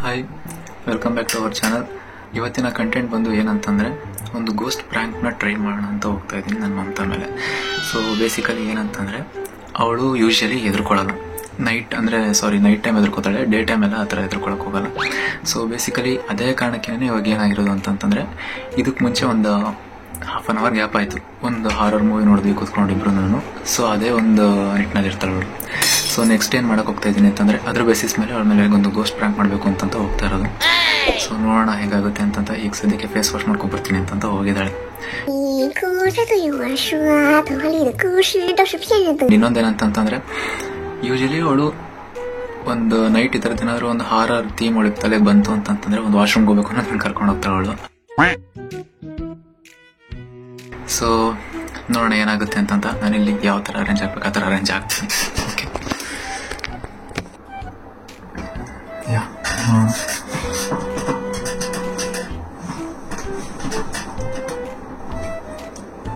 Hi, welcome back to our channel. ಇವತ್ತಿನ content ಬಂದು ಏನಂತಂದರೆ, ಒಂದು ಗೋಸ್ಟ್ ಪ್ರ್ಯಾಂಕ್ನ ಟ್ರೈ ಮಾಡೋಣ ಅಂತ ಹೋಗ್ತಾ ಇದ್ದೀನಿ ನನ್ನ ಮಮತಾ ಮೇಲೆ. ಸೊ ಬೇಸಿಕಲಿ ಏನಂತಂದರೆ, ಅವಳು ಯೂಶ್ವಲಿ ಹೆದರ್ಕೊಳ್ಳಲ್ಲ. ನೈಟ್ ಟೈಮ್ ಹೆದರ್ಕೋತಾಳೆ, ಡೇ ಟೈಮ್ ಎಲ್ಲ ಆ ಥರ ಹೆದರ್ಕೊಳಕ್ಕೆ ಹೋಗಲ್ಲ. ಸೊ ಬೇಸಿಕಲಿ ಅದೇ ಕಾರಣಕ್ಕೇ ಇವಾಗ ಏನಾಗಿರೋದು ಅಂತಂತಂದರೆ, ಇದಕ್ಕೆ ಮುಂಚೆ ಒಂದು ಹಾಫ್ ಆನ್ ಅವರ್ ಗ್ಯಾಪ್ ಆಯಿತು. ಒಂದು ಹಾರರ್ ಮೂವಿ ನೋಡಿದ್ವಿ ಕೂತ್ಕೊಂಡಿಬ್ರು ನಾನು. ಸೊ ಅದೇ ಒಂದು ನಿಟ್ಟಿನಲ್ಲಿ ಇರ್ತಾಳೆ ಅವಳು. ಸೊ ನೆಕ್ಸ್ಟ್ ಏನು ಮಾಡೋಕೆ ಹೋಗ್ತಾ ಇದ್ದೀನಿ ಅಂತಂದರೆ, ಅದ್ರ ಬೇಸಿಸ್ ಮೇಲೆ ಅವ್ರ ಮೇಲೆ ಒಂದು ಗೋಸ್ಟ್ ಪ್ರ್ಯಾಂಕ್ ಮಾಡಬೇಕು ಅಂತ ಹೋಗ್ತಾ ಇರೋದು. ಸೊ ನೋಡೋಣ ಹೇಗಾಗುತ್ತೆ ಅಂತಂತ. ಈಗ ಸದ್ಯಕ್ಕೆ ಫೇಸ್ ವಾಶ್ ಮಾಡ್ಕೊಂಡ್ಬರ್ತೀನಿ ಅಂತ ಹೋಗಿದ್ದಾಳೆ. ಇನ್ನೊಂದೇನಂತಂದ್ರೆ, ಯೂಶಲಿ ಅವಳು ಒಂದು ನೈಟ್ ಈ ಥರದ್ದು ಏನಾದರೂ ಒಂದು ಹಾರರ್ ಥೀಮ್ ಒಳಗೆ ತಲೆಗೆ ಬಂತು ಅಂತಂತಂದ್ರೆ, ಒಂದು ವಾಶ್ರೂಮ್ಗೆ ಹೋಗ್ಬೇಕು ಅನ್ನೋದನ್ನ ಕರ್ಕೊಂಡು ಹೋಗ್ತಾಳೆ ಅವಳು. ಸೊ ನೋಡೋಣ ಏನಾಗುತ್ತೆ ಅಂತಂತ. ನಾನಿಲ್ಲಿ ಯಾವ ಥರ ಅರೇಂಜ್ ಆಗ್ಬೇಕು ಆ ಥರ ಅರೇಂಜ್ ಆಗ್ತೀನಿ. ಓಕೆ,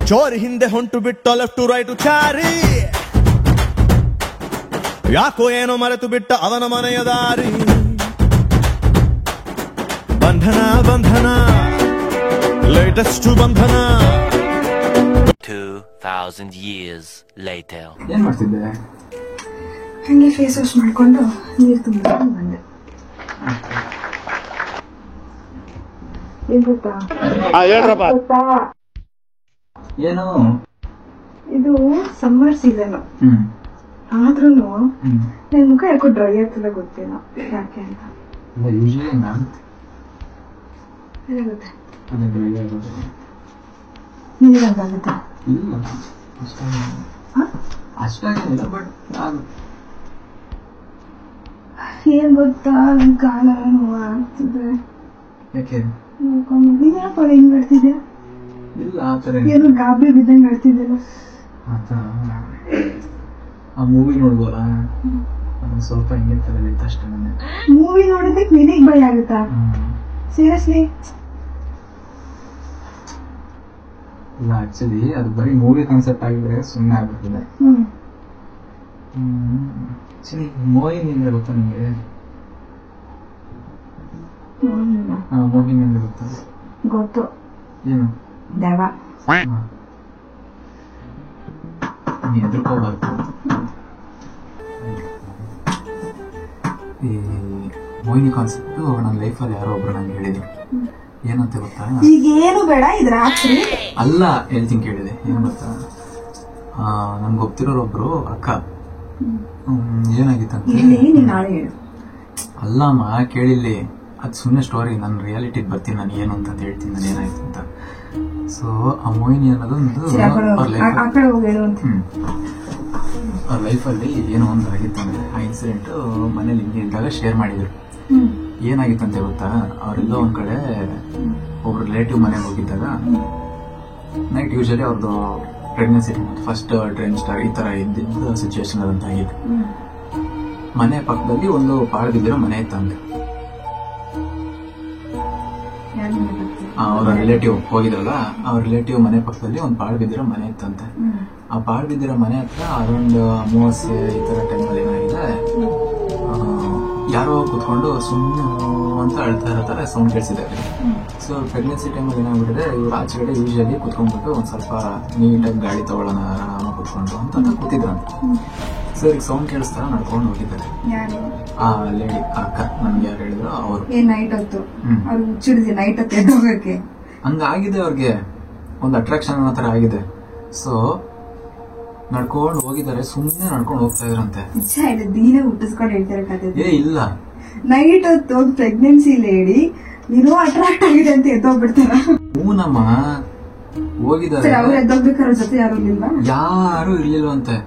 ಚೋರಿ ಹಿಂದೆ ಹೊಂಟು ಬಿಟ್ಟು ಲೆಫ್ಟ್ ಟು ರೈಟ್ ಚಾರಿ, ಯಾಕೋ ಏನೋ ಮರೆತು ಬಿಟ್ಟ ಅವನ ಮನೆಯ ದಾರಿ. ಬಂಧನ ಬಂಧನ ಲೇಟೆಸ್ಟ್ ಬಂಧನ. 2000 years later. ಏನ್ ಮಾಡ್ತಿದ್ದೆ? ಹಂಗೆ ಫೇಸ್ ವಾಶ್ ಮಾಡ್ಕೊಂಡು ನೀರು ತುಂಬಿಕೊಂಡು ಬಂದೆ. ಏನ್ ಗೊತ್ತಾ? ಏನು ಇದು ಸಮ್ಮರ್ ಸೀಸನ್ ಆದ್ರೂ ನನ್ ಮುಖ ಯಾಕೋ ಡ್ರೈ ಆಗ್ತದೆ, ಗೊತ್ತಿಲ್ಲ ಯಾಕೆ ಅಂತ. ನೀರಂಗಾಗುತ್ತೆ ಅಷ್ಟಾಗಿಲ್ಲ, ಬಟ್ ಏನ್ ಗೊತ್ತಾ, ಗಾಳ ನೋವು ಆಗ್ತಿದೆ. ಯಾಕೆ? ನೀನ್ಯಾಕ ಹಿಂಗ್ ಮಾಡ್ತಿದ್ಯಾ? ಇಲ್ಲ, ಆ ಥರ ಏನು ಗಾಬರಿ ಬಿದ್ದಂಗೆ ಆಡ್ತಿದ್ಯಲ್ಲ. ಆ ಮೂವಿ ನೋಡ್ಬೋದ, ಸ್ವಲ್ಪ ಹಿಂಗೆ ತಲೆಲಿತ್ತು ಅಷ್ಟೇ. ಮೂವಿ ನೋಡೋದಕ್ಕೆ ನಿನಗ್ ಭಯ ಆಗುತ್ತಾ? ಸೀರಿಯಸ್ಲಿ? ಇಲ್ಲ, ಆಕ್ಚುಲಿ ಅದು ಬರೀ ಮೂವಿ ಕಾನ್ಸೆಪ್ಟ್ ಆಗಿದ್ರೆ ಸುಮ್ಮನೆ ಆಗ್ಬಿಟ್ಟಿದೆ. ಆಕ್ಚುಲಿ ಮೋಹಿನಿ ಅಂದ್ರೆ ಗೊತ್ತಾ ನಿಮಗೆ? ಮೋಹಿನಿ ಅಂದ್ರೆ ಗೊತ್ತಾ? ಗೊತ್ತು. ಏನು? ದೇವ. ನೀ ಎದುರ್ಕೋಬಾರ್ದು. ಈ ಮೋಹಿನಿ ಕಾನ್ಸೆಪ್ಟು ನನ್ನ ಲೈಫಲ್ಲಿ ಯಾರೋ ಒಬ್ರು ನಂಗೆ ಹೇಳಿದ್ರು. ಏನಂತ ಗೊತ್ತಾ? ಈಗ ಏನು ಬೇಡ, ಇದ್ರ ರಾತ್ರಿ ಅಲ್ಲ, ಹೇಳ್ತೀನಿ ಕೇಳಿದೆ. ಏನು ಗೊತ್ತಾ, ನನ್ಗೆ ಗೊತ್ತಿರೋರೊಬ್ರು ಅಕ್ಕ ಏನಾಗಿತ್ತಂತ. ಅಲ್ಲಮ್ಮ ಕೇಳಿಲ್ಲಿ, ಅದು ಸುಮ್ಮನೆ ಸ್ಟೋರಿ. ನಾನು ರಿಯಾಲಿಟಿಗೆ ಬರ್ತೀನಿ, ನಾನು ಏನು ಅಂತ ಹೇಳ್ತೀನಿ ನಾನು ಏನಾಯ್ತು ಅಂತ. ಸೊ ಆ ಮೋಹಿನಿ ಅನ್ನೋದೊಂದು ಅವ್ರ ಲೈಫಲ್ಲಿ ಏನೋ ಒಂದು ಆಗಿತ್ತಂದ್ರೆ, ಆ ಇನ್ಸಿಡೆಂಟ್ ಮನೇಲಿ ಹಿಂಗೆ ಇದ್ದಾಗ ಶೇರ್ ಮಾಡಿದ್ರು. ಏನಾಗಿತ್ತಂತೆ ಗೊತ್ತಾ, ಅವರೆಲ್ಲ ಒಂದ್ ಕಡೆ ಒಬ್ರು ರಿಲೇಟಿವ್ ಮನೆಗೆ ಹೋಗಿದ್ದಾಗ ನೈಟ್ ಯೂಶಲಿ ಅವ್ರದ್ದು ಪ್ರೆಗ್ನೆನ್ಸಿ ಫಸ್ಟ್ ಟ್ರೈಮಿಸ್ಟರ್ ಈ ತರ ಇದ್ದಿದ್ದ ಸಿಚುವೇಶನ್ ಅದಂತ ಆಗಿತ್ತು. ಮನೆ ಪಕ್ಕದಲ್ಲಿ ಒಂದು ಪಾಳು ಬಿದ್ದಿರೋ ಮನೆ ಇತ್ತಂತೆ. ಅವರ ರಿಲೇಟಿವ್ ಹೋಗಿದ್ರಲ್ಲ, ಅವ್ರ ರಿಲೇಟಿವ್ ಮನೆ ಪಕ್ಕದಲ್ಲಿ ಒಂದು ಪಾಳು ಬಿದ್ದಿರೋ ಮನೆ ಇತ್ತಂತೆ. ಆ ಪಾಳು ಬಿದ್ದಿರೋ ಮನೆ ಹತ್ರ ಅರೌಂಡ್ ಅಮಾವಾಸ್ಯೆ ಈ ತರ ಟೈಮಲ್ಲಿ ಏನಾಗಿದೆ, ಯಾರೋ ಕುತ್ಕೊಂಡು ಸುಮ್ಮನೆ ಅಂತ ಅಳ್ತಾ ಇರ್ತಾರೆ, ಸೌಂಡ್ ಕೇಳಿಸಿದ್ದಾರೆ. ಸೊ ಪ್ರೆಗ್ನೆನ್ಸಿ ಟೈಮಲ್ಲಿ ಏನಾಗ್ಬಿಟ್ಟಿದೆ, ಇವ್ರು ಆಚೆ ಕಡೆ ಯೂಶಲಿ ಕುತ್ಕೊಂಡ್ಬಿಟ್ಟು ಒಂದ್ ಸ್ವಲ್ಪ ನೀಟಾಗಿ ಗಾಳಿ ತಗೊಳ್ಳೋಣ ಆರಾಮ ಕುತ್ಕೊಂಡು ಅಂತ ಕೂತಿದ್ರಂತೆ. ಸೊ ಈಗ ಸೌಂಡ್ ಕೇಳಿಸ್ತಾರ ನಡ್ಕೊಂಡು ಹೋಗಿದ್ದಾರೆ. ಆ ಲೇಡಿ ಅಕ್ಕ ನನ್ಗೆ ಯಾರು ಹೇಳಿದ್ರು ಅವರು. ನೈಟ್ ಹೊತ್ತು ಅವ್ರು ಹುಚ್ಚಿಡಿದೆ, ನೈಟ್ ಹೊತ್ತು ಎದ್ದೋಗಕ್ಕೆ ಹಂಗಾಗಿದೆ. ಅವ್ರಿಗೆ ಒಂದು ಅಟ್ರಾಕ್ಷನ್ ಅನ್ನೋ ತರ ಆಗಿದೆ. ಸೊ ನಡ್ಕೊಂಡು ಹೋಗಿದ್ದಾರೆ, ಸುಮ್ಮನೆ ನಡ್ಕೊಂಡು ಹೋಗ್ತಾ ಇದ್ರಂತೆ. ದೀನ ಹುಟ್ಟಿಸ್ಕೊಂಡು ಹೇಳ್ತಾರೆ ಕತೆ. ಇಲ್ಲ, ನೈಟ್ ಹೊತ್ತು ಪ್ರೆಗ್ನೆನ್ಸಿ ಲೇಡಿ ಏನೋ ಅಟ್ರಾಕ್ಟ್ ಆಗಿದೆ ಅಂತ ಎದ್ದೋಗ್ಬಿಡ್ತಾರ. ಹೂನಮ್ಮ, ಹೋಗಿದ್ದಾರೆ. ಅವ್ರು ಎದ್ದೋಗ್ಬೇಕಾದ್ರೆ ಜೊತೆ ಯಾರು ಇರ್ಲಿಲ್ವಾ? ಯಾರು ಇರ್ಲಿಲ್ವಂತೆ.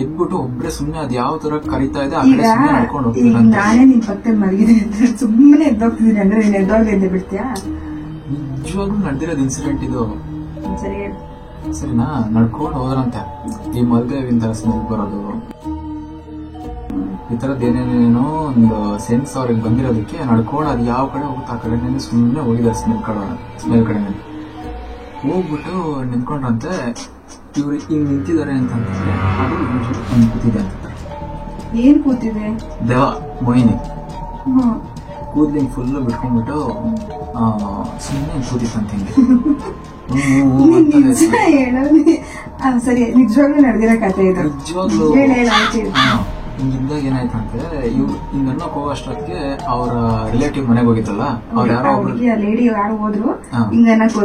ಎದ್ಬಿಟ್ಟು ಒಬ್ರೆ ಸುಮ್ನೆ ಅದ್ ಯಾವ ತರ ಕರಿತಾ ಇದೆ ಆ ಕಡೆ ಸುಮ್ನೆ ನಡ್ಕೊಂಡು ಈಗ ನಾನೇ ನಿನ್ ಪಕ್ಕದಲ್ಲಿ ಮಲಗಿದೆ ಅಂತ ಸುಮ್ಮನೆ ಎದ್ದೋಗ್ತಿದೀನಿ ಅಂದ್ರೆ ನೀನ್ ಎದ್ದೋಗ್ಲಿ ಎದ್ದು ಬಿಡ್ತೀಯಾ? ನಿಜವಾಗ್ಲೂ ನಡೆದಿರೋದು ಇನ್ಸಿಡೆಂಟ್ ಇದು. ಸರಿ ಸರಿನಾ? ನಡ್ಕೊಂಡು ಹೋದ್ರಂತೆ. ಈ ಮಲ್ಬೇವಿನ ತರ ಸ್ಮೆಲ್ ಬರೋದು, ಈ ತರದ್ ಏನೇನೇನೋ ಒಂದು ಸೆನ್ಸ್ ಅವ್ರಿಗೆ ಬಂದಿರೋದಕ್ಕೆ ನಡ್ಕೊಂಡು ಅದ್ ಯಾವ ಕಡೆ ಹೋಗುತ್ತೆ ಆ ಕಡೆ ಸುಮ್ಮನೆ ಹೋಗಿದ್ದಾರೆ. ಸ್ಮೆಲ್ ಕಡೆ ಹೋಗ್ಬಿಟ್ಟು ನಿಂತ್ಕೊಂಡ್ರಂತೆ. ಇವ್ರು ಹಿಂಗ್ ನಿಂತಿದ್ದಾರೆ ಅಂತಂದ್ರೆ ಅದು ಕೂತಿದೆ ಅಂತ. ಏನ್ ಕೂತಿದೆ? ದೇವ ಮೋಹಿನಿ ಕೂದ್ಲಿಂಗ್ ಫುಲ್ ಬಿಟ್ಕೊಂಡ್ಬಿಟ್ಟು ಸುಮ್ಮನೆ ಕೂದಿತ್ತಂತ ಹಿಂಗೆ. ನಿಜ ಹೇಳೋದು ಸರಿ, ನಿಜವಾಗ್ಲೂ ನಡೆದಿರೋ ಕಥೆ ಇದು. ನಿಜವಾಗ್ಲೂ ಹಿಂಗಿದ್ದಾಗ ಏನಾಯ್ತಂತೆ, ಇವ್ರು ಹಿಂಗ ಅನ್ನೋಕ್ ಹೋಗೋಷ್ಟೊತ್ತಿಗೆ ಅವ್ರ ರಿಲೇಟಿವ್ ಮನೆಗೆ ಹೋಗಿತ್ತಲ್ಲ, ಅವ್ರು ಯಾರೋ ಒಬ್ರು ಲೇಡಿ ಯಾರು ಹೋದ್ರು, ಹಿಂಗ ಅನ್ನಕ್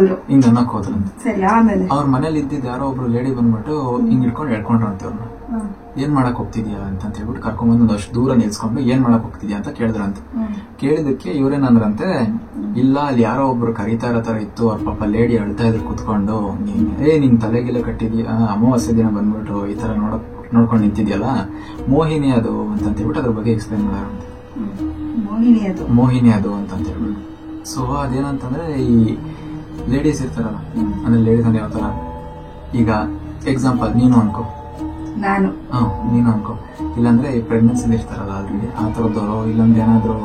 ಹೋದ್ರಂತೆ. ಸರಿ, ಆಮೇಲೆ ಅವ್ರ ಮನೇಲಿ ಇದ್ದಿದ್ದು ಯಾರೋ ಒಬ್ರು ಲೇಡಿ ಬಂದ್ಬಿಟ್ಟು ಹಿಂಗ್ ಇಟ್ಕೊಂಡು ಹೇಳ್ಕೊಂಡ್ರಂತೆ ಅವ್ರನ್ನ. ಏನ್ ಮಾಡಕ್ ಹೋಗ್ತಿದ್ಯಾ ಅಂತ ಹೇಳ್ಬಿಟ್ಟು ಕರ್ಕೊಂಡ್ಬಂದು ಒಂದಷ್ಟು ದೂರ ನಿಲ್ಸ್ಕೊಂಡು ಏನ್ ಮಾಡಕ್ ಹೋಗ್ತಿದ್ಯಾ ಅಂತ ಕೇಳಿದ್ರಂತೆ. ಕೇಳಿದಕ್ಕೆ ಇವ್ರೇನಂದ್ರಂತೆ, ಇಲ್ಲ ಅಲ್ಲಿ ಯಾರೋ ಒಬ್ರು ಕರೀತಾ ಇರೋ ತರ ಇತ್ತು, ಅವ್ರ ಪಾಪ ಲೇಡಿ ಅಳ್ತಾ ಇದ್ರು ಕುತ್ಕೊಂಡು, ನಿನ್ ತಲೆಗಿಲ್ಲ ಕಟ್ಟಿದ್ಯಾ, ಅಮಾವಾಸ್ಯೆ ದಿನ ಬಂದ್ಬಿಟ್ಟು ಈ ತರ ನೋಡ್ಕೊಂಡು ನಿಂತಿದ್ಯಲ್ಲ, ಮೋಹಿನಿ ಅದು ಅಂತ ಹೇಳ್ಬಿಟ್ಟು ಅದ್ರ ಬಗ್ಗೆ ಎಕ್ಸ್ಪ್ಲೈನ್ ಮಾಡಾರಂತೆ. ಮೋಹಿನಿ ಅದು ಅಂತ ಹೇಳ್ಬಿಟ್ಟು. ಸೊ ಅದೇನಂತಂದ್ರೆ, ಈ ಲೇಡೀಸ್ ಇರ್ತಾರಲ್ಲ, ಅಂದ್ರೆ ಲೇಡೀಸ್ ಅಂದ್ರೆ ಯಾವ ತರ, ಈಗ ಎಕ್ಸಾಂಪಲ್ ನೀನು ಅನ್ಕೋ, ನೀನು ಅನ್ಕೋ, ಇಲ್ಲಾಂದ್ರೆ ಪ್ರೆಗ್ನೆನ್ಸಿ ಇರ್ತಾರಲ್ಲ ಆಲ್ರೆಡಿ ಆ ತರದವರು, ಇಲ್ಲಾಂದ್ರೆ ಏನಾದ್ರು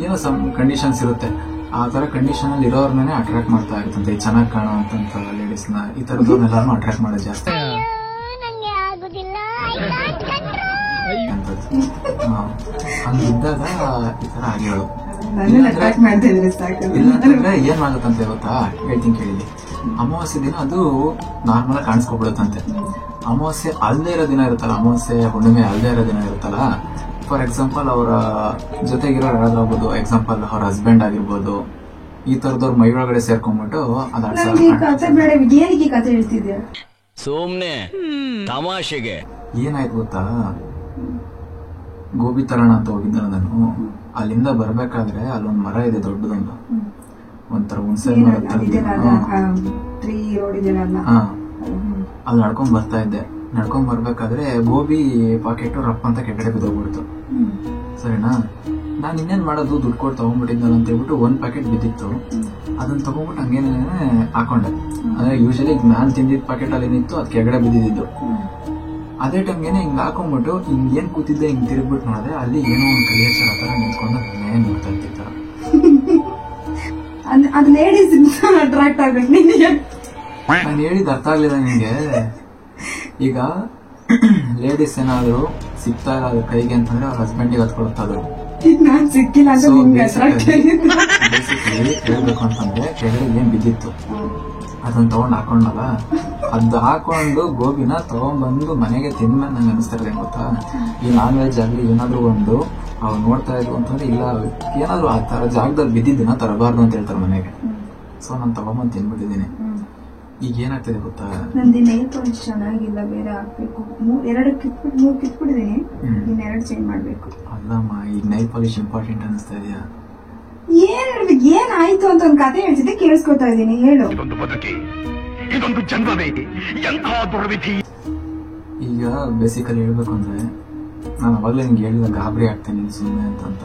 ಏನೋ ಸಮ್ ಕಂಡೀಷನ್ಸ್ ಇರುತ್ತೆ, ಆ ತರ ಕಂಡೀಷನ್ ಅಲ್ಲಿ ಇರೋರ್ನೇ ಅಟ್ರಾಕ್ಟ್ ಮಾಡ್ತಾ ಇರ್ತಂತೆ, ಚೆನ್ನಾಗಿ ಕಾಣುವಂತ ಲೇಡೀಸ್ ನ, ಈ ತರದವ್ರನ್ನೆಲ್ಲಾನು ಅಟ್ರಾಕ್ಟ್ ಮಾಡೋದು ಜಾಸ್ತಿ ಹಂಗಿದ್ದಾಗ ಈ ತರ ಆಗಿರೋದು. ಇಲ್ಲಾಂದ್ರೆ ಏನ್ ಆಗುತ್ತಂತೆ ಗೊತ್ತಾ, ಹೇಳ್ತೀನಿ ಕೇಳಿದ್ವಿ. ಅಮಾವಾಸ್ಯೆ ದಿನ ಅದು ನಾರ್ಮಲ್ ಆಗಿ ಕಾಣಿಸ್ಕೊಬಿಡುತ್ತಂತೆ. ಅಮಾವಾಸ್ಯೆ ಅಲ್ಲದೆ ಇರೋ ದಿನ ಇರುತ್ತಲ್ಲ, ಅಮಾವಾಸ್ಯೆ ಹುಣ್ಣಿಮೆ ಅಲ್ಲದೆ ಇರೋ ದಿನ ಇರುತ್ತಲ್ಲ, ಫಾರ್ ಎಕ್ಸಾಂಪಲ್ ಅವರ ಜೊತೆಗಿರೋ ಯಾರಾದ್ರೂ, ಎಕ್ಸಾಂಪಲ್ ಅವ್ರ ಹಸ್ಬೆಂಡ್ ಆಗಿರ್ಬೋದು, ಈ ತರದವ್ರ ಮೈ ಒಳಗಡೆ ಸೇರ್ಕೊಂಡ್ಬಿಟ್ಟು ಸುಮ್ನೆ ತಮಾಷೆಗೆ ಏನಾಯ್ತು ಗೊತ್ತಾ, ಗೋಬಿ ತರಣ ಅಂತ ಹೋಗಿದ್ದ ನಾನು. ಅಲ್ಲಿಂದ ಬರ್ಬೇಕಾದ್ರೆ ಅಲ್ಲೊಂದ್ ಮರ ಇದೆ ದೊಡ್ಡದೊಂದು, ಒಂಥರ ಹುಣಸೆ ಮರ, ಅಲ್ಲಿ ನಡ್ಕೊಂಡ್ ಬರ್ತಾ ಇದ್ದೆ. ನಡ್ಕೊಂಡ್ ಬರ್ಬೇಕಾದ್ರೆ ಗೋಬಿ ಪಾಕೆಟ್ ರಪ್ಪ ಅಂತ ಕೆಳಗಡೆ ಬಿದ್ದೋಗ್ಬಿಡ್ತು. ಸರಿನಾ, ನಾನ್ ಇನ್ನೇನ್ ಮಾಡೋದು, ದುಡ್ಡು ಕೊಟ್ಟು ತಗೊಂಡ್ಬಿಟ್ಟಿದ್ನಲ್ಲ ಅಂತ ಹೇಳ್ಬಿಟ್ಟು ಒಂದ್ ಪ್ಯಾಕೆಟ್ ಬಿದ್ದಿತ್ತು. ಅದನ್ನ ತಗೊಂಡ್ಬಿಟ್ಟು ಹಂಗೇನೆ ಹಾಕೊಂಡೆ. ಅಂದ್ರೆ ಯೂಶಲಿ ನಾನ್ ತಿಂದಿದ್ ಪ್ಯಾಕೆಟ್ ಅಲ್ಲಿ ಏನಿತ್ತು ಅದ್ ಕೆಳಗಡೆ ಬಿದ್ದಿದ್ದು. ಅದೇ ಟೈಮ್ಗೆನೆ ಹಿಂಗ್ ಹಾಕೊಂಡ್ಬಿಟ್ಟು ಹಿಂಗ್ ಏನ್ ಕೂತಿದ್ದೆ, ಹಿಂಗ್ ತಿರುಗ್ಬಿಟ್ಟು ನೋಡಿದೆ, ಅಲ್ಲಿ ಏನೋ ಒಂದ್ ಕ್ರಿಯೇಷನ್ ಆ ತರ ನಿಂತ್ಕೊಂಡು ಏನ್ ನೋಡ್ತಾ ಇದ್ದ. ನಾನು ಹೇಳಿದ್ ಅರ್ಥ ಆಗ್ಲಿಲ್ಲ ನಿಂಗೆ. ಈಗ ಲೇಡೀಸ್ ಏನಾದ್ರು ಸಿಗ್ತಾ ಇಲ್ಲ ಅದ್ರ ಕೈಗೆ ಅಂತಂದ್ರೆ ಅವ್ರ ಹಸ್ಬೆಂಡಿಗೆ ಹತ್ಕೊಳ್ತದ್ರು. ಹೇಳ್ಬೇಕು ಅಂತಂದ್ರೆ ಕೆಳಗಡೆ ಏನ್ ಬಿದ್ದಿತ್ತು ಅದನ್ನ ತಗೊಂಡ್ ಹಾಕೊಂಡಲ್ಲ, ಅದ್ ಹಾಕೊಂಡು ಗೋಬಿನ ತಗೊಂಡ್ಬಂದು ಮನೆಗೆ ತಿಂದ್ಮೇಲೆ ನಂಗೆ ಅನಿಸ್ತಾ ಇರೋದು ಗೊತ್ತಾ, ಈ ನಾನ್ ವೆಜ್ ಆಗ್ಲಿ ಏನಾದ್ರು ಒಂದು ಅವ್ರು ನೋಡ್ತಾ ಇದ್ರು ಅಂತಂದ್ರೆ, ಇಲ್ಲ ಏನಾದ್ರು ಆ ತರ ಜಾಗದಲ್ಲಿ ಬಿದ್ದಿದ್ದೀನ ತರಬಾರ್ದು ಅಂತ ಹೇಳ್ತಾರೆ ಮನೆಗೆ. ಸೊ ನಾನು ತಗೊಂಬಂದು ತಿನ್ಬಿಟ್ಟಿದ್ದೀನಿ. ಈಗ ಏನಾಗ್ತದೆ ಗೊತ್ತಾ, ನಂದು ನೈಲ್ ಪಾಲಿಶ್ ಚೆನ್ನಾಗಿಲ್ಲ, ಬೇರೆ ಹಾಕ್ಬೇಕು. 2 ಕಿತ್ಬಿಟ್ಟಿದೀನಿ, ಇನ್ನೆರಡು ಚೇಂಜ್ ಮಾಡ್ಬೇಕು. ಅಲ್ಲಮ್ಮ, ಈಗ ನೈಲ್ ಪಾಲಿಶ್ ಇಂಪಾರ್ಟೆಂಟ್ ಅನಿಸ್ತಾ ಇದೆಯಾ? ಏನ್ ಹೇಳ್ಬೇಕು, ಏನಾಯ್ತು ಅಂತ ಒಂದ್ ಕತೆ ಹೇಳ್ತಿದ್ದೆ, ಕೇಳಿಸ್ಕೊತಾ ಇದೀನಿ, ಹೇಳು. ಈಗ ಬೇಸಿಕಲಿ ಹೇಳ್ಬೇಕು ಅಂದ್ರೆ, ನಾನು ಅವಾಗಲೇ ನಿಂಗೆ ಹೇಳಿದ ಗಾಬರಿ ಆಗ್ತೇನೆ ಸುಮ್ಮನೆ ಅಂತ.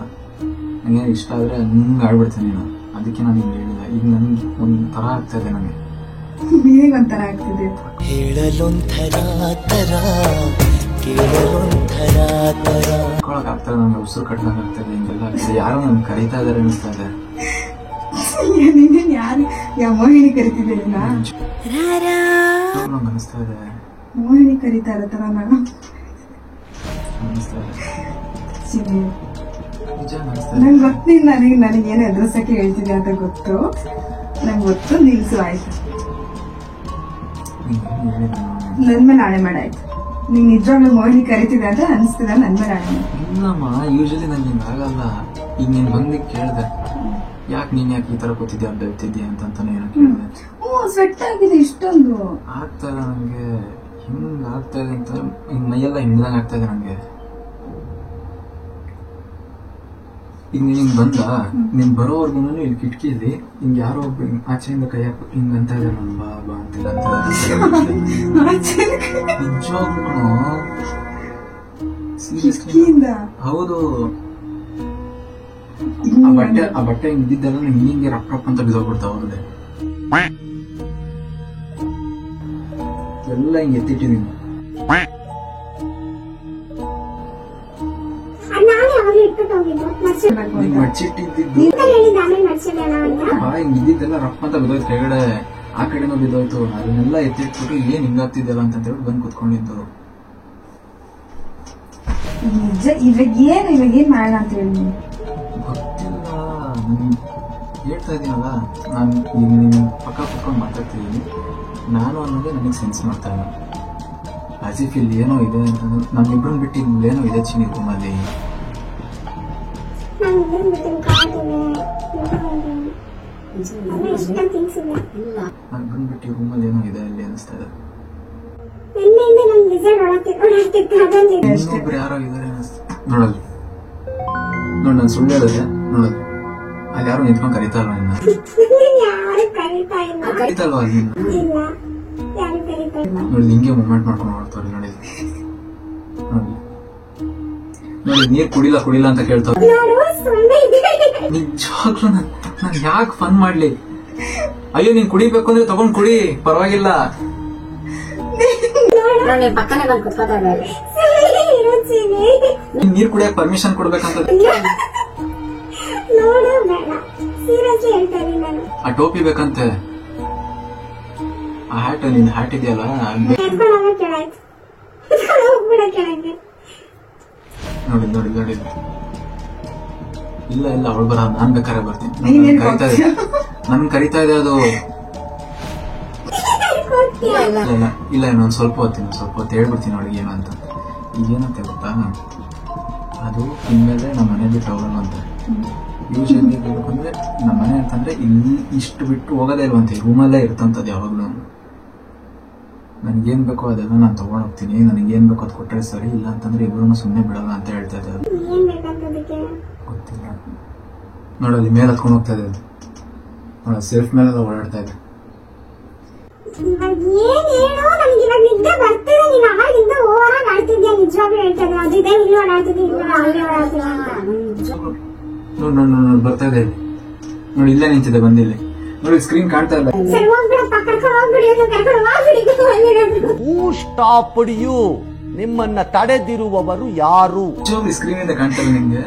ನನಗೆ ಇಷ್ಟ ಆದ್ರೆ ಹಂಗೆ ಆಡ್ಬಿಡ್ತೇನೆ ನಾನು, ಅದಕ್ಕೆ ನಾನು ನಿಮ್ಗೆ ಹೇಳಿದೆ. ಈಗ ನನ್ಗೆ ಒಂದ್ ತರ ಆಗ್ತಾ ಇದೆ, ನನಗೆ ಒಂಥರ ಆಗ್ತಿದೆ. ಕೊಳಕ್ ಆಗ್ತದೆ, ನಂಗೆ ಉಸಿರು ಕಟ್ಟಂಗ್ ಆಗ್ತದೆ, ಹಿಂಗೆಲ್ಲ ಆಗ್ತದೆ. ಯಾರೋ ನನ್ ಕರೀತಾ ಇದಾರೆ ಅನಿಸ್ತಾ ಇದೆ. ಯಾರು ಯಾವ ಮೋಹಿನಿ ಕರಿತಿದ್ದೆ, ನಂಗೆ ಅನಿಸ್ತಾ ಇದೆ ಮೋಹಿನಿ ಕರೀತಾ ಇರತ್ತಲ್ಲ ನಾನು ಅನಿಸ್ತಾ ಇದೆ. ನಿಜ ಅನಿಸ್ತಾ ಇದೆ. ನಂಗೆ ಗೊತ್ತಿಲ್ಲ, ನನಗೇನು ಎದುರಿಸಕ್ಕೆ ಹೇಳ್ತಿದ್ದೆ ಅಂತ ಗೊತ್ತು, ನಂಗೆ ಗೊತ್ತು. ನಿಲ್ಸು, ಆಯ್ತು, ನನ್ ಮೇಲೆ ಆಣೆ ಮಾಡಾಯ್ತು. ನೀನ್ ನಿಜವಾಗ್ಲೂ ಮೋಹಿನಿ ಕರಿತಿದೆ ಅಂತ ಅನಿಸ್ತದ, ನನ್ ಮೇಲೆ ಆಣೆ. ಇಲ್ಲಮ್ಮ, ಯೂಶಲಿ ನಂಗೆ ಹಿಂಗ ಆಗಲ್ಲ. ಈಗ ನೀನ್ ಬಂದಿ ಕೇಳ್ದೆ, ಯಾಕೆ ನೀನ್ ಯಾಕೆ ಈ ತರ ಕೂತಿದ್ಯಾ, ಬೆಳ್ತಿದ್ಯಾ ಅಂತಾನೆ ಏನೋ ಕೇಳಿದೆ. ಸ್ವೆಟ್ ಆಗಿದೆ ಇಷ್ಟೊಂದು. ಆಗ್ತಾ ಇಲ್ಲ ನಂಗೆ, ಹಿಂಗ ಆಗ್ತಾ ಇದೆ ಅಂತ, ಹಿಂಗ್ ಮೈಯೆಲ್ಲ ಹಿಂಡ್ದಂಗ ಆಗ್ತಾ ಇದೆ ನಂಗೆ. ಈಗ ನೀನ್ ಬಂದ, ನೀನ್ ಬರೋವರ್ಗು ಇಲ್ಲಿ ಕಿಟಕಿಯಲ್ಲಿ ಹಿಂಗ್ ಯಾರೋ ಒಬ್ರು ಆಚೆಯಿಂದ ಕೈ ಹಾಕ್ಬಿಟ್ಟು ಹಿಂಗ್ ಅಂತ ಇದೆ, ನನ್ ಬಾ ಬಾ ಅಂತಿಲ್ಲ ಅಂತ. ನಿಜವಾಗ್ಲೂ ಹೌದು. ಆ ಬಟ್ಟೆ ಹಿಂಗ್ ಇದ್ದಿದ್ದೆಲ್ಲ ಹಿಂಗೆ ರಪ್ಪ ರಪ್ಪ ಅಂತ ಬಿದ್ದೋಗ್ಬಿಡ್ತಾವ ಅವ್ರದೇ ಎಲ್ಲ ಹಿಂಗ್ ಎತ್ತಿಟ್ಟಿದೀನಿ. ಮಡ್ಚಿಟ್ಟಿದ್ದು ಹಿಂಗ್ ಇದ್ದಿದ್ದೆಲ್ಲ ರಪ್ಪ ಅಂತ ಬಿದ್ದೋಯ್ತು ಕೆಳಗಡೆ, ಆ ಕಡೆನೂ ಬಿದ್ದೋಯ್ತು. ಅದನ್ನೆಲ್ಲ ಎತ್ತಿಟ್ಬಿಟ್ಟು ಏನ್ ಹಿಂಗಾಗ್ತಿದ್ದಲ್ಲ ಅಂತ ಹೇಳಿ ಬಂದು ಕುತ್ಕೊಂಡಿದ್ದು. ನಿಜ, ಇವಾಗ ಏನ್ ಮಾಡೋಣ ಅಂತ ಹೇಳಿ ಗೊತ್ತಿಲ್ಲ ಹೇಳ್ತಾ ಇದ್ದೀನಲ್ಲ, ನಾನು ಈಗ ನೀನು ಪಕ್ಕ ಕುತ್ಕೊಂಡು ಮಾತಾಡ್ತಿದ್ದೀನಿ, ನಾನು ಅನ್ನೋದೇ ನನಗೆ ಸೆನ್ಸ್ ಮಾಡ್ತಾ ಇಲ್ಲ. ಆಸ್ ಇಫ್ ಇಲ್ಲಿ ಏನೋ ಇದೆ ಅಂತಂದ್ರೆ ನಮ್ಮಿಬ್ಬರನ್ನ ಬಿಟ್ಟು ಇಲ್ಲೇನೋ ಇದೆ ಚಿನಿ ರೂಮಲ್ಲಿ. ನಮ್ಮಿಬ್ಬರನ್ನ ಬಿಟ್ಟು ರೂಮಲ್ಲಿ ಏನೋ ಇದೆ ಅಲ್ಲಿ ಅನಿಸ್ತಾ ಇದೆ. ಇನ್ನೊಬ್ರು ಯಾರೋ ಇದಾರೆ ಅನಿಸ್ತಾ. ನೋಡಲ್ಲಿ ನೋಡಿ, ನಾನು ಸುಳ್ಳು ಹೇಳಿದೆ ನೋಡಲ್ಲಿ, ಅಲ್ಲಿ ಯಾರು ನಿಂತ್ಕೊಂಡು ಕರೀತಾ ಇಲ್ವಾ ನಿನ್ನ? ಕರೀತಾ ಇಲ್ವಾ ಅಲ್ಲಿ ನೋಡಿ, ಹಿಂಗೆ ಮೂವ್ಮೆಂಟ್ ಮಾಡ್ಕೊಂಡು ನೋಡ್ತಾವ್ರಿ. ನೋಡಿ ನೋಡಿ ನೋಡಿ, ನೀರ್ ಕುಡಿಲ್ಲ ಅಂತ ಕೇಳ್ತಾವ್ರಿ. ನಿಜವಾಗ್ಲೂ ನಾನು ಯಾಕೆ ಫನ್ ಮಾಡ್ಲಿ? ಅಯ್ಯೋ, ನೀನ್ ಕುಡಿಬೇಕು ಅಂದ್ರೆ ತಗೊಂಡ್ ಕುಡಿ, ಪರವಾಗಿಲ್ಲ. ನೀರ್ ಕುಡಿಯಕ್ ಪರ್ಮಿಷನ್ ಕೊಡ್ಬೇಕಂತ ಆ ಟೋಪಿ ಬೇಕಂತೆ, ಆ ಹ್ಯಾಟ್, ನಿನ್ ಹ್ಯಾಟ್ ಇದೆಯಲ್ಲ. ನೋಡಿ ನೋಡಿ ನೋಡಿ, ಇಲ್ಲ ಇಲ್ಲ ಅವಳು ಬರ, ನಾನ್ ಬೇಕಾದ್ರೆ ಬರ್ತೀನಿ. ನನ್ ಕರಿತಾ ಇದೆ ಅದು. ಇಲ್ಲ ಇನ್ನೊಂದ್ ಸ್ವಲ್ಪ ಹೊತ್ತು ಹೇಳ್ಬಿಡ್ತೀನಿ ಅವಳಿಗೆ ಏನು ಅಂತ. ಈಗೇನಂತೆ ಗೊತ್ತಾ, ಅದು ಇನ್ಮೇಲೆ ನಮ್ಮ ಮನೆ ಬಿಟ್ಟು ಹೋಗೋಣ ಅಂತ. ಯೂಶಲಿ ಹೇಳ್ಬೇಕಂದ್ರೆ ನಮ್ಮ ಮನೆ ಅಂತಂದ್ರೆ ಇಲ್ಲಿ ಇಷ್ಟು ಬಿಟ್ಟು ಹೋಗೋದೇ ಇಲ್ವಂತೆ, ರೂಮಲ್ಲೇ ಇರ್ತಂತದ್ದು ಯಾವಾಗ್ಲೂ. ನನಗೇನ್ ಬೇಕೋ ಅದೆಲ್ಲ ನಾನು ತಗೊಂಡ್ ಹೋಗ್ತೀನಿ, ನನಗೇನ್ ಬೇಕೋ ಅದು ಕೊಟ್ಟರೆ ಸರಿ, ಇಲ್ಲ ಅಂತಂದ್ರೆ ಇಬ್ಬರನ್ನ ಸುಮ್ಮನೆ ಬಿಡಲ್ಲ ಅಂತ ಹೇಳ್ತಾ ಇದೆ. ಗೊತ್ತಿಲ್ಲ ನೋಡಲ್ಲಿ ಮೇಲೆ ಹತ್ಕೊಂಡು ಹೋಗ್ತಾ ಇದೆ, ನೋಡ ಸೆಲ್ಫ್ ಮೇಲೆಲ್ಲ ಓಡಾಡ್ತಾ ಇದೆ. ನೋಡಿ ಬರ್ತಾ ಇದೆ ನೋಡಿ, ಇಲ್ಲೇ ನಿಂತಿದೆ, ಬಂದಿಲ್ಲ ನೋಡಿ, ಸ್ಕ್ರೀನ್ ಕಾಣ್ತಾ ಇಲ್ಲ. ನಿಮ್ಮನ್ನ ತಡೆದಿರುವವರು ಯಾರು? ಸ್ಕ್ರೀನ್ ಇಂದ ಕಾಣ್ತಾ ಇಲ್ಲ ನಿಮ್ಗೆ?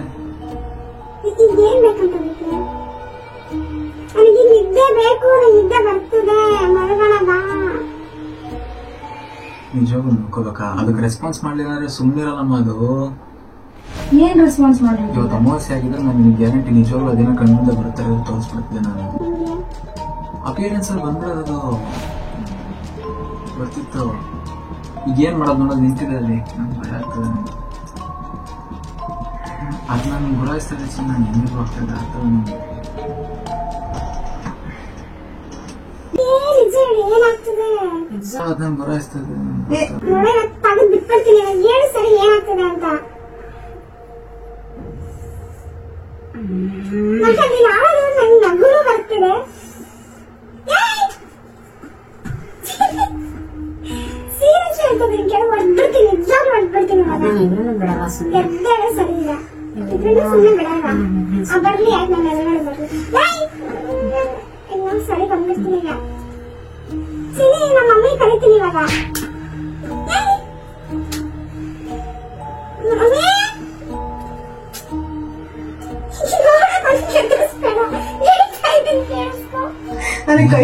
ನಿಜವಾಗ್ಲೂ ನೋಡ್ಕೋಬೇಕಾ? ಅದಕ್ಕೆ ರೆಸ್ಪಾನ್ಸ್ ಮಾಡ್ಲಿಲ್ಲ ಸುಮ್ಮನಿರಲ್ಲಮ್ಮ. ಅದು ಏನ್ ರೆಸ್ಪಾನ್ಸ್ ಮಾಡಿ? ಇವತ್ತು ಅಮಾವಾಸ್ಯೆ ಆಗಿದ್ರೆ ನಾನು ಗ್ಯಾರಂಟಿ ನಿಜವಾಗ್ಲೂ ಅದೇನೋ ಕಣ್ಣಿಂದ ಬರ್ತಾರೆ ತೋರಿಸ್ಬಿಡ್ತಿದ್ದೆ ನಾನು. ಅಪಿಯರೆನ್ಸ್ ಅಲ್ಲಿ ಬಂದ್ಬಿಡೋದು ಬರ್ತಿತ್ತು. ಈಗ ಏನ್ ಮಾಡೋದು ನೋಡೋದು, ನಿಂತಿದೆ ಅಲ್ಲಿ, ನಂಗೆ ಭಯ ಆಗ್ತದೆ. ಅದ್ ನಾನು ಗುರಾಯಿಸ್ತಾ ಇದ್ದೆ, ನಾನು ಹೆಂಗಿಗೂ ಆಗ್ತದೆ ಆಗ್ತದೆ ನನಗೆ. ಅದನ್ನ ಗುರಾಯಿಸ್ತಾ ಇದ್ದೆ. ಸರಿ ಬಂದ್ಬಿಡ್ತೀನಿ ಈಗ. ನಮ್ಮ ಮಮ್ಮಿ ಕರಿತೀನಿ ಇವಾಗ. ನನಗೆ ಕೈ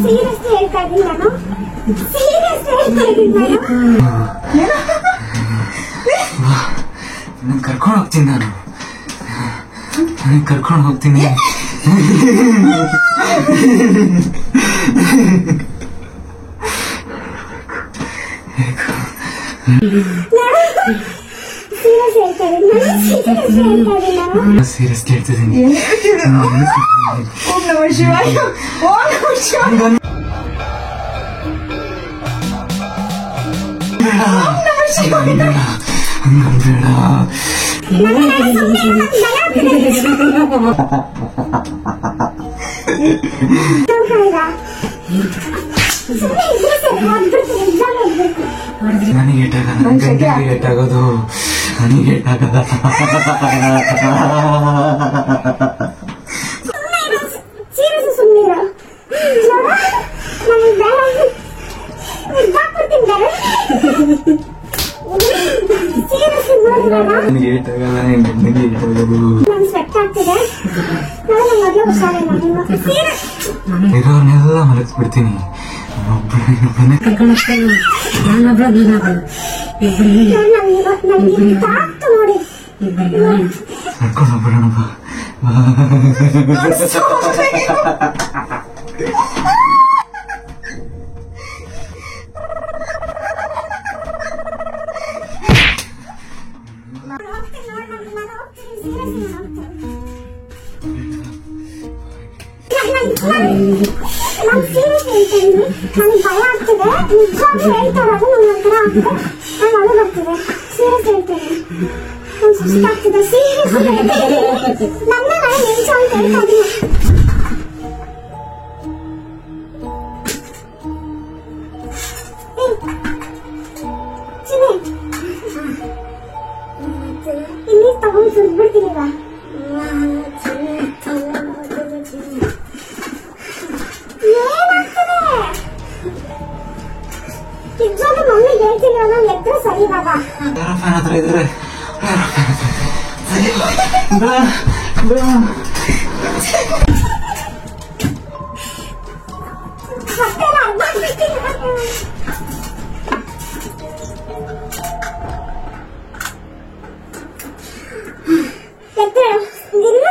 ಸೀರಿಯಸ್ಲಿ ಹೇಳ್ತಾ ಇದ್ದೀನಿ ನಾನು. ನಾನು ಕರ್ಕೊಂಡು ಹೋಗ್ತೀನಿ, ನಾನು ಕರ್ಕೊಂಡು ಹೋಗ್ತೀನಿ. ಸೀರಿಯಸ್ ಕೇಳ್ತಿದ್ದೀನಿ. ಓಂ ನಮಃ ಶಿವಾಯ, ಓಂ ನಮಃ ಶಿವಾಯ. ನನಗೆ ಏಟಾಗಲ್ಲ, ನನ್ನ ಗಂಟೆಗೆ ಏಟಾಗೋದು, ನನಗೆ ಏಟಾಗಲ್ಲ. ಸೀರಿಯಸ್ ಸುಮ್ಮನೆ ಇರೋರ್ನೆಲ್ಲ ಮಲಗಿಸ್ಬಿಡ್ತೀನಿ. ಇಲ್ಲಿ ತಗೊಂಡು ಸುರ್ಬಿಡ್ತೀನಿಲ್ಲ. ನಿಜವಾಗ್ಲೂ ಮಮ್ಮಿ ಹೇಳ್ತಿಲ್ಲ ಎದ್ರು ಸರಿ ಬಾಬಾ.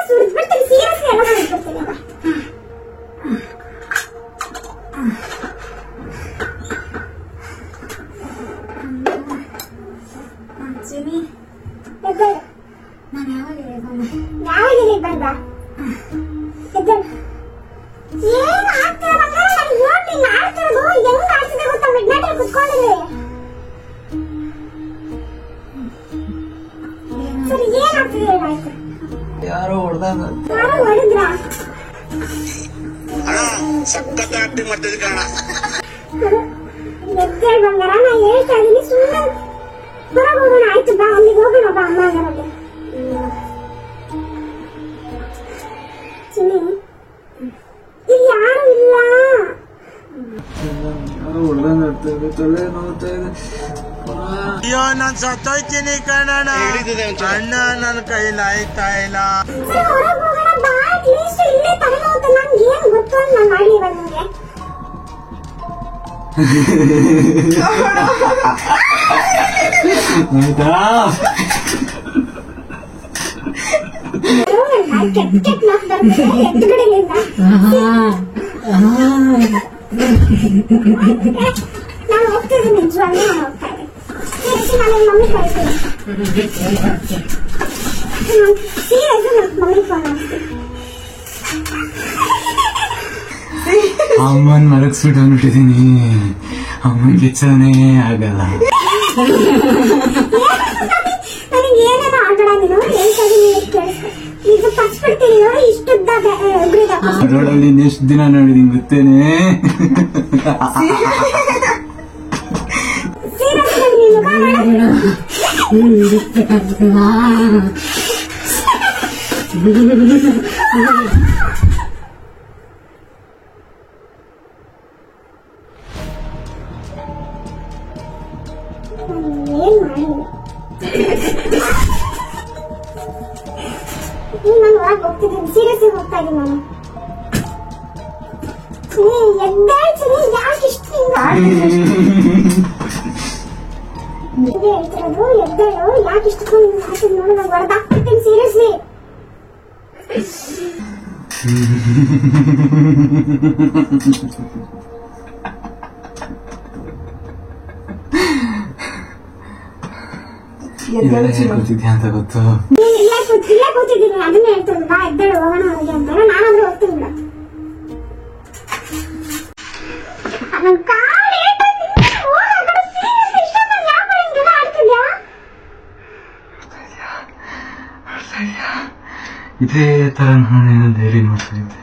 ಸುರ್ಬಿಡ್ತೀನಿ, ಸೀರಿಯಸ್ಲಿ ಎಲ್ಲ ಸುರ್ಬಿಡ್ತೀನಿ. ಯಾರೋ ಹೊಡೆದಾಗ ಸಖತ್ ಆಕ್ಟಿಂಗ್ ಮಾಡ್ತಿದ್ದೆ ಕಾರಣ ಬಂಗಾರ ನಾ ಹೇಳ್ತಾ ಇದೀನಿ, ಸುಮ್ಮನೆ ಹೊರಗೆ ಹೋಗೋಣ. ಆಯ್ತು ಬಾ, ಅಲ್ಲಿಗೆ ಹೋಗೋಣ ಬಾ ಅಮ್ಮ ಅವರಲ್ಲಿ. ಇಲ್ಲಿ ಯಾರು ಇಲ್ಲ. ಯಾರೋ ಹೊಡೆದಂಗ ಆಗ್ತದೆ, ತಲೆ ನೋಡ್ತಾ ಇದೆ. ಅಯ್ಯೋ ನಾನ್ ಸತ್ತೋಯ್ತೀನಿ ಕಣಣ್ಣ, ಅಣ್ಣ ನನ್ನ ಕೈಲಿ ಆಯ್ತಾ ಇಲ್ಲ. ಹೊರಗೆ ಹೋಗೋಣ ಬಾ, ಅಟ್ಲೀಸ್ಟ್ ಇಲ್ಲೇ ತಲೆ ನೋವು. ನಂಗೆ ಏನ್ ಗೊತ್ತು ಅಂತ ನಾನು ಮಾಡಿ ಬಂದೆ. ನಾನು ಹೋಗ್ತಿದ್ದೆ, ನಿಜವಾಗ್ಲೂ ನಾನು ಹೋಗ್ತಾ ಇದ್ದೆ. ನಾನು ಮಮ್ಮಿ ಕಳಿಸ್ತೀನಿ. ಸೀರಿಯಸ್ ಮಮ್ಮಿ ಫೋನ್ ಮಾಡ್ತೀನಿ. ಅಮ್ಮನ್ ಮಲಗಿಸ್ಬಿಟ್ಟು ಅಂದ್ಬಿಟ್ಟಿದೀನಿ. ಅಮ್ಮನ್ ಕಿಚ್ಚನೇ ಆಗಲ್ಲ. ನನಗೆ ಏನಾದ್ರು ಆಟಾಡೋದಿಲ್ಲ, ಹೇಳ್ತಾ ಕೇಳಿಸ್ಕೊ. ಈಗ ಫಸ್ಟ್ ಬಿಡ್ತೀನಿ ನೋಡಿ, ಇಷ್ಟುದ್ದ ಅದರೊಳಗೆ ಎಷ್ಟು ದಿನ ನೋಡಿದೀನಿ ಗೊತ್ತೇನೆ. ಏನ್ ಮಾಡಿಲ್ಲ. ನಾನು ಒಳಗೆ ಹೋಗ್ತಿದ್ದೀನಿ, ಸೀರಿಯಸ್ ಹೋಗ್ತಾ ಇದ್ದೀನಿ ನಾನು. ಎದ್ದಾಳ್ತೀನಿ, ಯಾಕೆ ಇಷ್ಟು ಹೇಳ್ತಿರೋದು? ಎದ್ದೇಳು, ಯಾಕೆ ಇಷ್ಟು ಮಾಡ್ತೀನಿ ನೋಡು, ನಾನು ಹೊಡೆದಾಕ್ಬಿಡ್ತೀನಿ ಸೀರಿಯಸ್ಲಿ. ಕೂತಿದ್ಯಾ ಅಂತ ಗೊತ್ತು. ಇಲ್ಲೇ ಕೂತಿದ್ದೀನಿ, ಅದನ್ನೇ ಹೇಳ್ತೀನಿ. ಬಾ ಎದ್ದೇಳು, ಹೋಗೋಣ ಹೊರಗೆ ಅಂತಾರ. ನಾನಾದ್ರೂ ಹೋಗ್ತೀನಿ ಬಿಡ. ನನ್ನ ಕಾಲು ಇದೇ ತರ ನಾನು ಡೈಲಿ ನೋಡ್ತಾ ಇದ್ದೆ.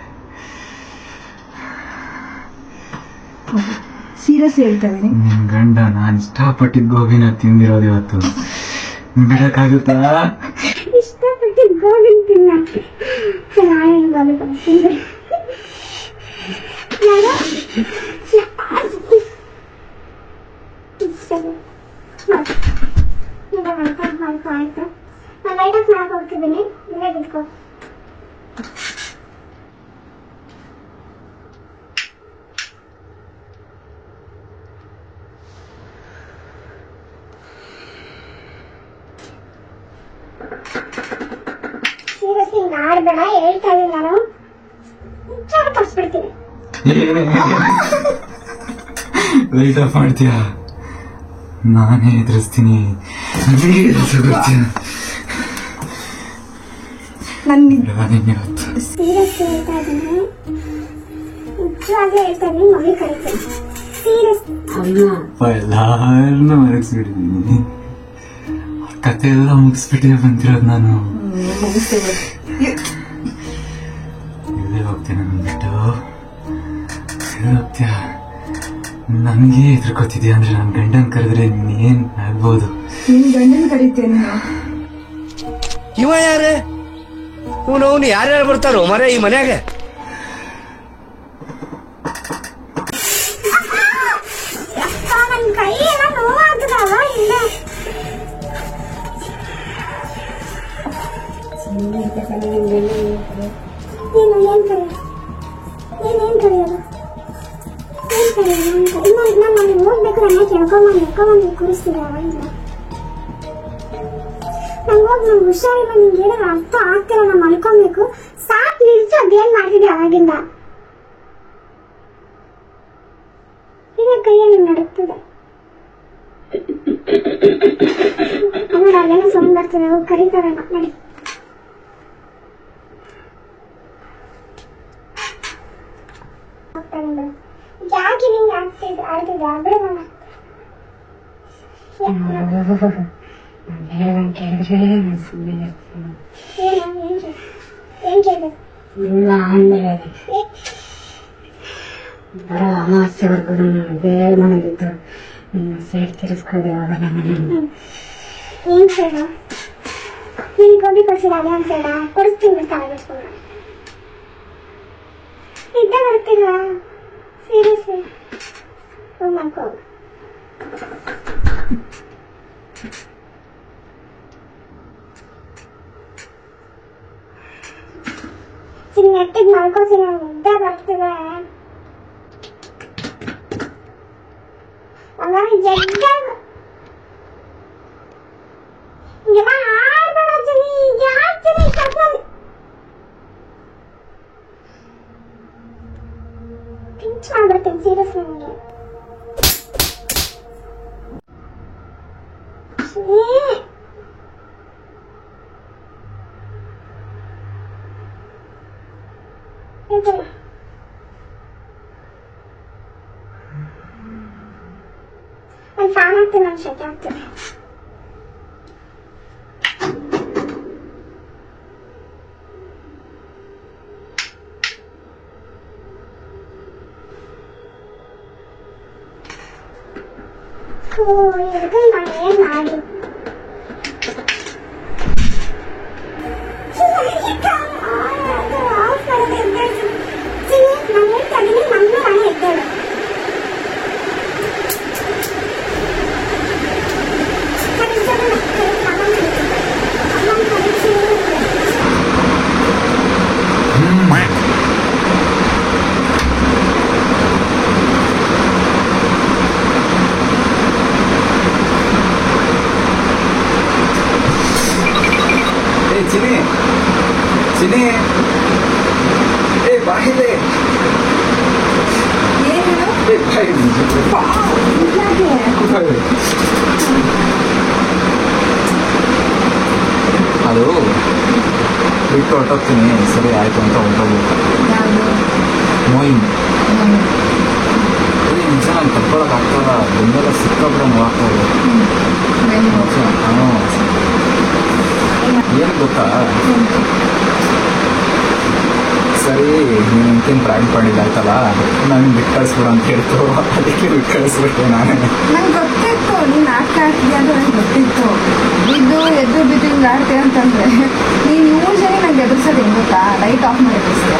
ಸೀರಿಯಸ್ ಹೇಳ್ತಾ ಇದೀನಿ. ನಿನ್ ಗಂಡ ನಾನ್ ಇಷ್ಟಪಟ್ಟಿದ್ದ ಗೋಬಿನ ತಿಂದಿರೋದು ಇವತ್ತು. ಬಿಡಕ್ಕಾಗುತ್ತಾ? ಇಷ್ಟಪಟ್ಟಿದ್ದ ಗೋಬಿ ತಿನ್ನಕ್ಕೆ ಚೆನ್ನಾಗಿ ಗೋಬಿ ತಿಂದ್ರೆ ಆಯ್ತು ನಾನು ಲೈಟ್ ಆಫ್ ಮಾಡಕ್ ಹೋಗ್ತಿದ್ದೀನಿ ಇಲ್ಲೇ ಬಿಟ್ಕೋ ಸೀರಿಯಸ್ಲಿ ಆಡ್ಬೇಡ ಹೇಳ್ತಾ ಇದ್ದೀನಿ ನಾನು ತಪ್ಪಿಸ್ಬಿಡ್ತೀನಿ ಲೈಟ್ ಆಫ್ ಮಾಡ್ತೀಯಾ ನಾನೇ ಎದುರಿಸ್ತೀನಿ ಸೀರಿಯಸ್ ಹೇಳ್ತಾ ಇದ್ದೀನಿ ನಿಜವಾಗ್ಲೂ ಹೇಳ್ತಾ ಇದ್ದೀನಿ ಮಮ್ಮಿ ಕರೀತೀನಿ ಸೀರಿಯಸ್ ಎಲ್ಲಾರನ್ನೂ ಮರಗಿಸ್ಬಿಟ್ಟಿದ್ದೀನಿ ಕತೆ ಎಲ್ಲ ಮುಗಿಸ್ಬಿಟ್ಟೇ ಬಂದಿರೋದು ನಾನು ಇಲ್ಲೇ ಹೋಗ್ತೀನಿ ಅಂದ್ಬಿಟ್ಟು ಹೋಗ್ತೀಯ ನನಗೆ ಹೆದರ್ಕೋತಿದ್ಯಾ ಅಂದ್ರೆ ನನ್ನ ಗಂಡನ್ ಕರೆದ್ರೆ ನೀನ್ ಆಗ್ಬೋದು ನಿನ್ ಗಂಡನ್ ಕರೀತೇನೆ ಇವ ಯಾರೇ ಅವನು ಯಾರ್ಯಾರು ಬರ್ತಾರೋ ಮರ ಈ ಮನ್ಯಾಗ ನನ್ನ ಕೈ ಎಲ್ಲ ನೋವಾಗ್ತದವ ಇಲ್ಲ ನೀನು ಏನ್ ಕರೆಯೋದು ನಾನು ಹೋಗ್ಬೇಕು ನನ್ನ ಕೇಳ್ಕೊಂಬಂದು ಕೂರಿಸ್ತಿದ್ದೆ ಅವಾಗಿಂದ ನಂಗೆ ಹೋಗಿ ನಂಗೆ ಹುಷಾರಿಲ್ಲ ನಿಮ್ಗೆ ಹೇಳಿದ್ರೆ ಅರ್ಥ ಆಗ್ತಿಲ್ಲ ನಾನು ಮಲ್ಕೊಬೇಕು ಸಾಕು ನಿಲ್ಸು ಅದೇನ್ ಮಾಡ್ತಿದ್ದೆ ಅವಾಗಿಂದ ಈಗ ಕೈಯಲ್ಲಿ ನಡುತ್ತದೆ ಆಮೇಲೆ ಅಲ್ಲೇನೋ ಸೌಂಡ್ ಬರ್ತದೆ ಹೋಗಿ ಕರೀತಾರೆ ನಡಿ ಯಾಕೆ ನಿಂಗೆ ಆಡ್ತಿದ್ದೆ ಬಿಡು ಏನ್ ಕೇಳಿದೆ ಅಮಾವಾಸ್ಯವರೆಗೂ ಬೇರೆ ಮನೆಗಿದ್ದು ಸೈಡ್ ತಿರ್ಸ್ಕೊಂಡೆ ಏನ್ ಸೈಡ ನಿನ್ ಗೋಬಿ ಕೊಡ್ಸಿಲ್ಲ ಅದೇ ಒಂದ್ ಸೈಡ ಕೊಡಿಸ್ತೀನಿ ಬಿಡ್ತಾಳೆ ಬಿಡ್ಸ್ಕೊಂಡು ನಿದ್ದೆ ಬರ್ತಿಲ್ಲ ಸೀರಿಯಸ್ಲಿ ಹೋಗಿ ಮಾಡ್ಕೋ ನೆಟ್ಟಿಗೆ ಮಾಡ್ಕೋತೀನಿ ನಿದ್ದೆ ಬರ್ತಿದೆ ಜಗ್ಗ ಪಿಂಚ್ ಮಾಡ್ಬಿಡ್ತೀನಿ ಸೀರಿಯಸ್ ನನಗೆ ನಾನು ಫ್ಯಾನ್ ಆಗ್ತೀನಿ ನಾನು ಶೆಕೆ ಆಗ್ತೀನಿ ಇದಕ್ಕೆ ನಾನು ಏನ್ ಮಾಡಿ ಚಿನಿ ಏ ಬಾಯಿಲೆ ಅದು ಬಿಟ್ಟು ಹೊರಟೋಗ್ತೀನಿ ಸರಿ ಆಯ್ತು ಅಂತ ಹೊರಟೋಗ್ಬೇಕು ನೋಯಿಂಗ್ ನಿಜ ನಾನು ತಗೊಳಕ್ ಆಗ್ತಲ್ಲ ಬೆನ್ನೆಲ್ಲ ಸಿಕ್ಕಾಬಿಡ ನೋಡ್ತಾ ಏನು ಗೊತ್ತಾ ಸರಿ ನೀನು ಇಂತಿನ ಪ್ರಾಂಕ್ ಮಾಡಿದ್ದಾಯ್ತಲ್ಲ ನಂಗೆ ಬಿಟ್ಟು ಕಳಿಸ್ಬಿಡು ಅಂತ ಹೇಳ್ತು ಅದಕ್ಕೆ ಬಿಟ್ಟು ಕಳಿಸ್ಬಿಟ್ಟೆ ನಾನೇ ನಂಗೆ ಗೊತ್ತಿತ್ತು ನೀನು ನಾಟಕ ಆಡ್ತಿದ್ಯಾ ಅಂತ ನಂಗೆ ಗೊತ್ತಿತ್ತು ಬಿದ್ದು ಎದ್ದು ಬಿದ್ದು ಹಿಂಗೆ ಆಡ್ತೀಯ ಅಂತಂದ್ರೆ ನೀನು ಯೂಶಲಿ ನಂಗೆ ಎದುರಿಸೋದು ಹೆಂಗೆ ಗೊತ್ತಾ ಲೈಟ್ ಆಫ್ ಮಾಡಿದ್ದೆ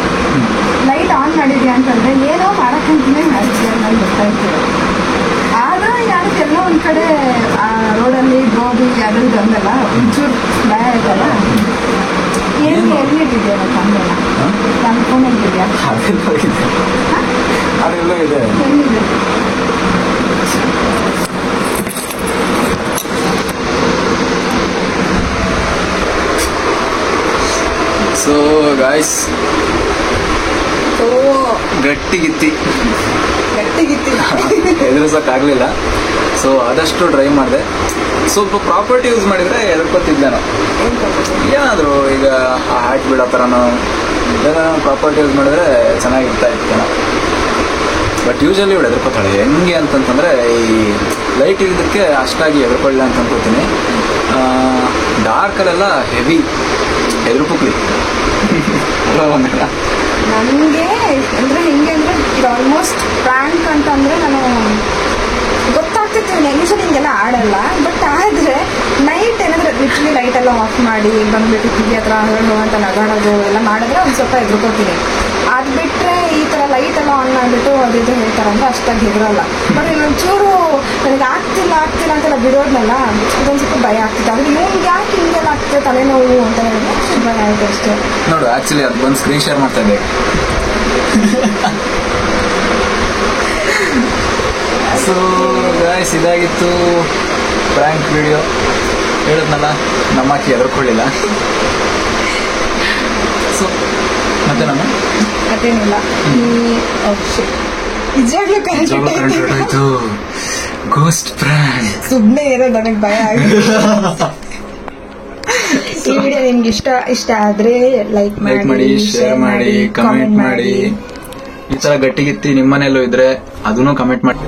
ಲೈಟ್ ಆನ್ ಮಾಡಿದ್ಯಾ ಅಂತಂದ್ರೆ ಏನೋ ಮಾಡೋಕ್ಕಂತಲೇ ಮಾಡಿದ್ಯಾ ನಂಗೆ ಗೊತ್ತಾಯ್ತು ಆದರೂ ಯಾರು ಎಲ್ಲೋ ಒಂದು ಕಡೆ ರೋಡಲ್ಲಿ ಗೋಬಿ ಅದ್ರದ್ದು ಅಂದಲ್ಲ ಒಂಚೂರು ಭಯ ಆಯ್ತಲ್ಲ. ಎಲ್ಲಿಟ್ಟಿದ್ಯಾ ತಂದೆಲ್ಲ ನನ್ನ ಫೋನಲ್ಲಿ ಇದೆಯಾ? ಅದೆಲ್ಲ ಇದೆ. ಎಲ್ಲಿದೆ? ಸೊ ಗಾಯ್ಸ್, ಗಟ್ಟಿಗಿತ್ತಿ ಎದುರಿಸೋಕ್ಕಾಗಲಿಲ್ಲ. ಸೊ ಆದಷ್ಟು ಟ್ರೈ ಮಾಡಿದೆ. ಸ್ವಲ್ಪ ಪ್ರಾಪರ್ಟಿ ಯೂಸ್ ಮಾಡಿದರೆ ಎದುರ್ಕೊತಿದ್ದೆ. ಏನಾದರೂ ಈಗ ಹ್ಯಾಟ್ ಬಿಡೋ ಥರನೋ ಏನಾದ್ರು ಪ್ರಾಪರ್ಟಿ ಯೂಸ್ ಮಾಡಿದ್ರೆ ಚೆನ್ನಾಗಿರ್ತಾ ಇತ್ತು. ಬಟ್ ಯೂಶಲಿ ಇವಳು ಎದುರ್ಕೋತಾಳೆ. ಹೆಂಗೆ ಅಂತಂತಂದರೆ ಈ ಲೈಟ್ ಇರೋದಕ್ಕೆ ಅಷ್ಟಾಗಿ ಎದುರ್ಕೊಳ್ಳಿಲ್ಲ ಅಂತ ಅನ್ಕೋತೀನಿ. ಡಾರ್ಕಲ್ಲೆಲ್ಲ ಹೆವಿ ಎದುರುಪುಕ್ಲಿ ನನಗೆ ಅಂದರೆ ಹೆಂಗೆ ಅಂದರೆ ಇದು ಆಲ್ಮೋಸ್ಟ್ ಪ್ರ್ಯಾಂಕ್ ಅಂತಂದರೆ ನಾನು ಗೊತ್ತಾಗ್ತಿತ್ತು ನೆಗೆಸು ಹಿಂಗೆಲ್ಲ ಆಡಲ್ಲ. ಬಟ್ ಆದರೆ ನೈಟ್ ಏನಾದರೂ ಲಿಟ್ರಲಿ ಲೈಟೆಲ್ಲ ಆಫ್ ಮಾಡಿ ಬಂದುಬಿಟ್ಟು ಕಿವಿ ಹತ್ರ ಅಂತ ನಗಾಡೋದು ಎಲ್ಲ ಮಾಡಿದ್ರೆ ಒಂದು ಸ್ವಲ್ಪ ಎದುರ್ಕೋತೀನಿ. ಅದು ಬಿಟ್ಟರೆ ಈ ಥರ ಲೈಟೆಲ್ಲ ಆನ್ ಮಾಡಿಬಿಟ್ಟು ಅದಿದ್ದು ಹೇಳ್ತಾರಂದ್ರೆ ಅಷ್ಟಾಗಿ ಹೆದರಲ್ಲ. ಬಟ್ ಇನ್ನೊಂಚೂರು ನನಗೆ ಆಗ್ತಿಲ್ಲ ಅಂತೆಲ್ಲ ಬಿಡೋದ್ನಲ್ಲ ಅದೊಂದು ಸ್ವಲ್ಪ ಭಯ ಆಗ್ತಿತ್ತು. ಆದರೆ ಇವ್ನಿಗೆ ಯಾಕೆ ಹಿಂಗೆಲ್ಲ ಆಗ್ತದೆ ತಲೆನೋವು ಅಂತ ಹೇಳಿದ್ರೆ ಸ್ವಲ್ಪ ಭಯ ಆಯಿತು ಅಷ್ಟೇ. ನೋಡು, ಆ್ಯಕ್ಚುಲಿ ಅದು ಬಂದು ಸ್ಕ್ರೀನ್ ಶೇರ್ ಮಾಡ್ತಾ ಇದ್ದೆ. ಸೊ ಗಾಯ್ಸ್, ಇದಾಗಿತ್ತು ಪ್ರ್ಯಾಂಕ್ ವಿಡಿಯೋ. ಹೇಳಿದ್ನಲ್ಲ, ನಮ್ಮಕ್ಕಿ ಎದುರ್ಕೊಳ್ಳಿಲ್ಲ. ಸೊ ಮತ್ತೆ ನಾನು ಮತ್ತೇನಿಲ್ಲ, ನಿಜವಾಗ್ಲೂ ಗೋಸ್ಟ್ ಪ್ರ್ಯಾಂಕ್ ಸುಮ್ಮನೆ ಇರೋ ನನಗೆ ಭಯ ಆಗಿದೆ. ಈ ವಿಡಿಯೋ ನಿಮ್ಗೆ ಇಷ್ಟ ಆದ್ರೆ ಲೈಕ್ ಮಾಡಿ, ಶೇರ್ ಮಾಡಿ, ಕಮೆಂಟ್ ಮಾಡಿ. ಈ ತರ ಗಟ್ಟಿಗಿತ್ತಿ ನಿಮ್ಮನೆಯಲ್ಲೂ ಇದ್ರೆ ಅದನ್ನು ಕಮೆಂಟ್ ಮಾಡಿ.